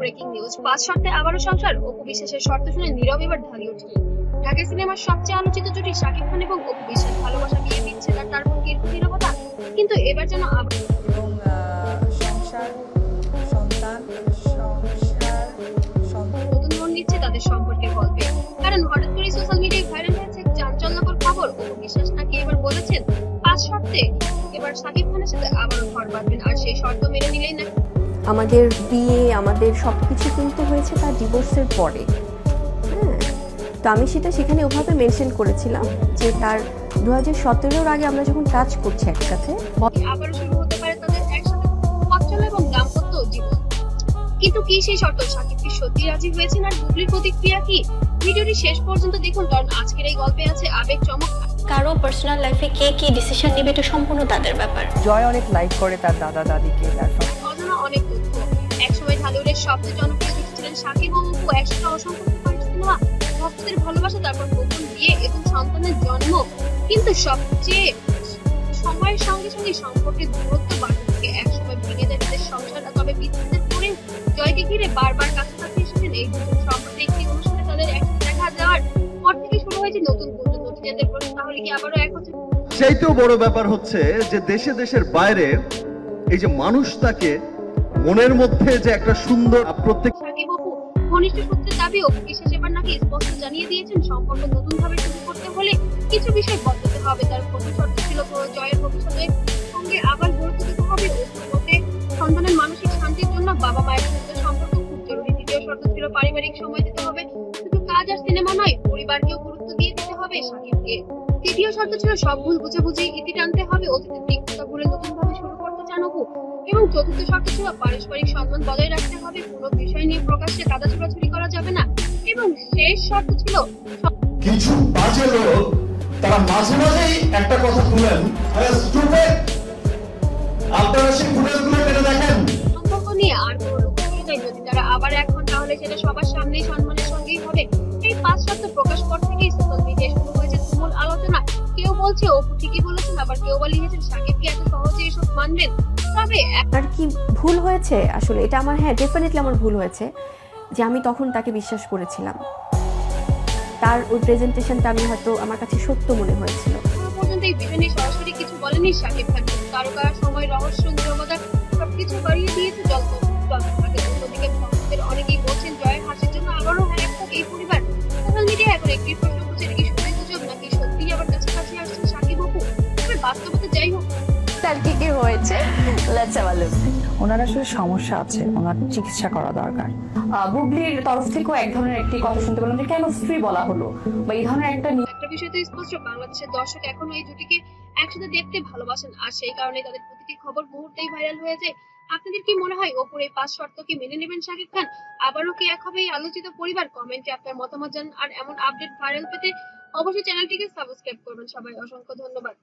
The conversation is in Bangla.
ব্রেকিং নিউজ, 5 শর্তে আবারও সংসার। অপু বিশ্বাসের শর্ত শুনে নীরব এবার ঢালি উঠলেন। ঢাকা সিনেমার সবচেয়ে আলোচিত জুটি শাকিব খান এবং অপু বিশ্বাস, ভালোবাসা, বিয়ে, বিচ্ছেদ আর তারপর দীর্ঘ নীরবতা। কিন্তু এবার যেন এবং সংসার, সন্তান, নতুন মন নিচ্ছে তাদের সম্পর্কের গল্পে। কারণ হঠাৎ করে সোশ্যাল মিডিয়ায় ভাইরাল হয়েছে এক চাঞ্চল্যকর খবর। অপু বিশ্বাস নাকি এবার বলেছেন 5 শর্তে এবার শাকিব খানের সাথে আবারও ঘর বাঁধবেন, আর সেই শর্ত মেনে নিলেই নাকি আমাদের বিয়ে, আমাদের সবকিছু কিন্তু হয়েছে তার ডিভোর্সের পরে। হ্যাঁ, তো আমি সেখানে ওভাবে মেনশন করেছিলাম যে তার 2017-এর আগে আমরা যখন কাজ করছি একসাথে, আবারও শুরু হতে পারে তাদের একসাথে পথ চলা এবং দাম্পত্য জীবন। কিন্তু কি সেই শর্ত? শাকিব কি সত্যি রাজি হয়েছেন, আর বুবলির প্রতিক্রিয়া কি? ভিডিওটি শেষ পর্যন্ত দেখুন, কারণ আজকের এই গল্পে আছে আবেগ, চমক। কারো পার্সোনাল লাইফে কে কি ডিসিশন নেবে এটা সম্পূর্ণ তাদের ব্যাপার। জয় অনেক লাইক করে তার দাদা দাদিকে, তারপর অজানা অনেক তথ্য। একসময় ঢালিউডের সবচেয়ে জনপ্রিয় জুটি ছিলেন শাকিব ও অপু। একসাথে অসংখ্য সুপারহিট সিনেমা, ভক্তদের ভালোবাসা, তারপর গোপন বিয়ে এবং সন্তানের জন্ম। কিন্তু সবচেয়ে সময়ের সঙ্গে সঙ্গে সম্পর্কের দূরত্ব বাড়তে থাকে। একসময় ভেঙে যায় তাদের সংসার, তবে বিচ্ছেদের পরে জয়কে ঘিরে বারবার কাছাকাছি এসেছেন এই দুজন। সম্প্রতি একটি অনুষ্ঠানে তাদের একসাথে দেখা যাওয়ার পর থেকে শুরু হয়েছে নতুন গুঞ্জন। নটিজেনদের প্রশ্ন, তাহলে কি আবারও এক হচ্ছে? সেইটাও বড় ব্যাপার হচ্ছে যে দেশে দেশের বাইরে এই যে মানুষ তাকে মনের মধ্যে যে একটা সুন্দর প্রত্যেক শাকিব অপু ঘনিষ্ঠ সূত্রের দাবি, অপু বিশ্বাস এবার নাকি স্পষ্ট জানিয়ে দিয়েছেন সম্পর্ক নতুন ভাবে শুরু করতে হলে কিছু বিষয় বদলাতে হবে। তার প্রথম শর্ত ছিল জয়ের ভবিষ্যতের সঙ্গে আবার গুরুত্ব দিতে হবে। অপুর মতে সন্তানের মানসিক শান্তির জন্য বাবা মায়ের সাথে সম্পর্ক খুব জরুরি। দ্বিতীয় শর্ত ছিল পারিবারিক সময় দিতে হবে, শুধু কাজ আর সিনেমা নয়, পরিবারকেও গুরুত্ব দিয়ে দিতে হবে শাকিবকে। তৃতীয় শর্ত ছিল সব ভুল বুঝাবুঝি ইতি টানতে হবে, অতীতের তিক্ততা ভুলে নতুন ভাবে শুরু করতে চান অপু। এবং চতুর্থ শর্ত ছিল পারস্পরিক সম্মান বজায় রাখতে হবে, কোনো বিষয় নিয়ে প্রকাশ্যে কাদা ছোড়াছুড়ি করা যাবে না। এবং শেষ শর্ত ছিল কিছু বাজে লোক তারা মাঝে মাঝেই একটা কথা তুলেন, আপনারা সেই ফুটেজগুলো কেটে দেখেন। সম্পর্ক নিয়ে আর কোনো লুকোচুরি নেই। যদি তারা আবার এখন, তাহলে সেটা সবার সামনেই সম্মানের সঙ্গেই হবে। এই 5 শর্ত প্রকাশ পর থেকেই সোশ্যাল মিডিয়ায় শুরু হয়েছে তুমুল আলোচনা। কেউ বলছে অপু ঠিকই বলেছেন, আবার কেউ বা লিখেছেন শাকিব কি এত সহজে এসব মানবেন। তবে আর কি ভুল হয়েছে আসলে এটা আমার, হ্যাঁ ডেফিনেটলি আমার ভুল হয়েছে যে আমি তখন তাকে বিশ্বাস করেছিলাম। তার ওই প্রেজেন্টেশনটা আমি হয়তো আমার কাছে সত্য মনে হয়েছিল। এখনো পর্যন্ত এই বিষয় নিয়ে সরাসরি কিছু বলেনি শাকিব খান। তারকা সময়, রহস্য, নীরবতা সবকিছু বাড়িয়ে দিয়েছে জল্পনাকে। অন্যদিকে ভক্তদের অনেকেই বলছেন জয়ের হাসির জন্য আবারও এক হোক এই পরিবার। সোশ্যাল মিডিয়ায় এখন একটি প্রশ্ন উঠছে, এটা কি শুধুই গুজব, নাকি সত্যিই আবার কাছাকাছি আসছে শাকিব অপু? তবে বাস্তবতা যাই হোক, তার কি কি হয়েছে লেটস হ্যাভ আ লুক। ওনার আসলে সমস্যা আছে, ওনার চিকিৎসা করা দরকার। বুবলির তরফ থেকেও এক ধরনের একটি কথা শুনতে পেলাম যে কেন স্ত্রী বলা হলো, বা এই ধরনের একটা একটা বিষয় তো স্পষ্ট, বাংলাদেশের দর্শক এখনো এই জুটিকে একসাথে দেখতে ভালোবাসেন, আর সেই কারণে তাদের প্রতিটি খবর মুহূর্তেই ভাইরাল হয়ে যায়। আপনাদের কি মনে হয় অপুর এই 5 শর্ত কি মেনে নেবেন শাকিব খান? আবারও কি এক হবে এই আলোচিত পরিবার? কমেন্টে আপনার মতামত জানান। আর এমন আপডেট ভাইরাল পেতে অবশ্যই চ্যানেলটিকে সাবস্ক্রাইব করবেন। সবাই অসংখ্য ধন্যবাদ।